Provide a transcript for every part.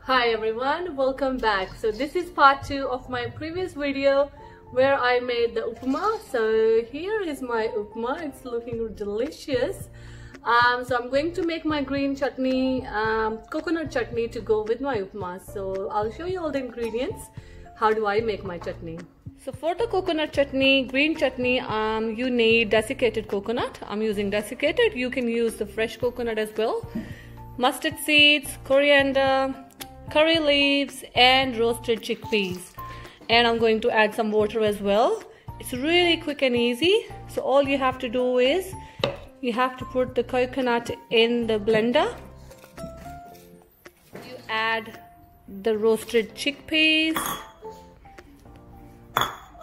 Hi everyone, welcome back. So this is part 2 of my previous video where I made the upma. So here is my upma. It's looking delicious. So I'm going to make my green chutney, coconut chutney to go with my upma. So I'll show you all the ingredients. How do I make my chutney? So for the coconut chutney, green chutney, you need desiccated coconut. I'm using desiccated. You can use the fresh coconut as well. Mustard seeds, coriander, curry leaves and roasted chickpeas, and I'm going to add some water as well. It's really quick and easy. So all you have to do is you have to put the coconut in the blender. You add the roasted chickpeas,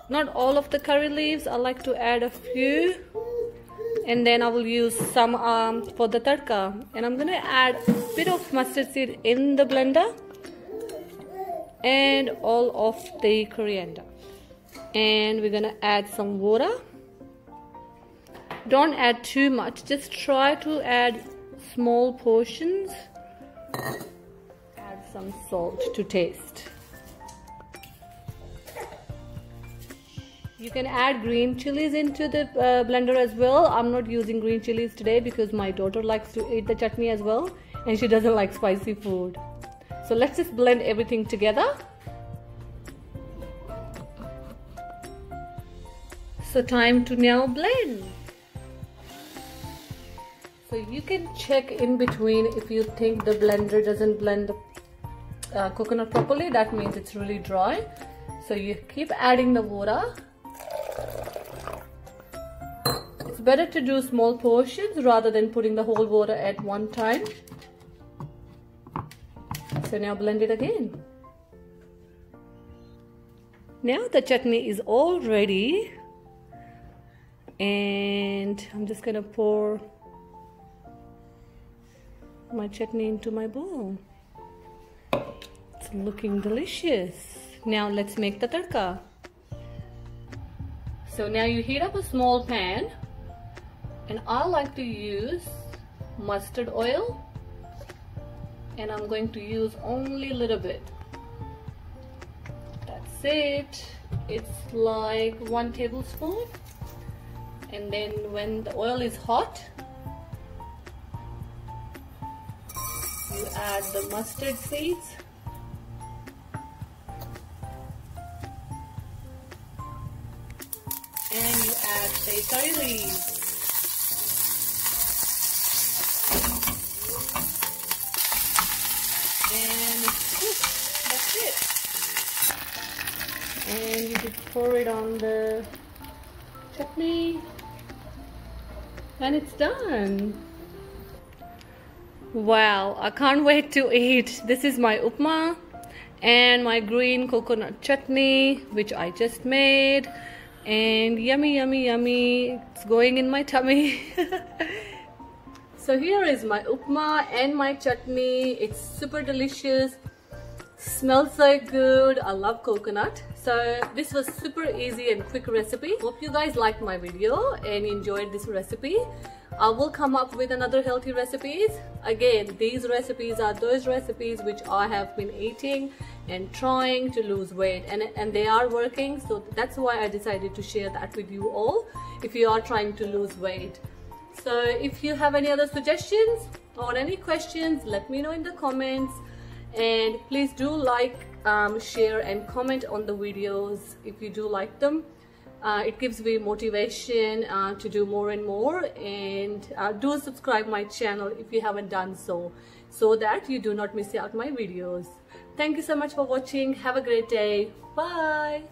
not all of the curry leaves, I like to add a few, and then I will use some for the tadka, and I'm gonna add a bit of mustard seed in the blender and all of the coriander, and we're gonna add some water. Don't add too much, just try to add small portions. Add some salt to taste. You can add green chilies into the blender as well. I'm not using green chilies today because my daughter likes to eat the chutney as well and she doesn't like spicy food. So let's just blend everything together. So time to now blend. So you can check in between if you think the blender doesn't blend the coconut properly. That means it's really dry. So you keep adding the water. It's better to do small portions rather than putting the whole water at one time. So now blend it again. Now the chutney is all ready, and I'm just gonna pour my chutney into my bowl. It's looking delicious. Now let's make the tadka. So now you heat up a small pan, and I like to use mustard oil, and I'm going to use only a little bit. That's it. It's like 1 tablespoon, and then when the oil is hot, you add the mustard seeds. And you add the curry leaves. And it's cooked. That's it. And you just pour it on the chutney. And it's done. Wow, I can't wait to eat. This is my upma and my green coconut chutney, which I just made. And yummy, yummy, yummy. It's going in my tummy. So here is my upma and my chutney. It's super delicious. Smells so good. I love coconut. So this was super easy and quick recipe. Hope you guys liked my video and enjoyed this recipe. I will come up with another healthy recipes. Again, these recipes are those recipes which I have been eating and trying to lose weight, and they are working. So that's why I decided to share that with you all if you are trying to lose weight. So if you have any other suggestions or any questions, let me know in the comments, and please do like, share and comment on the videos if you do like them. It gives me motivation to do more and more, and do subscribe my channel if you haven't done so that you do not miss out my videos. Thank you so much for watching. Have a great day. Bye.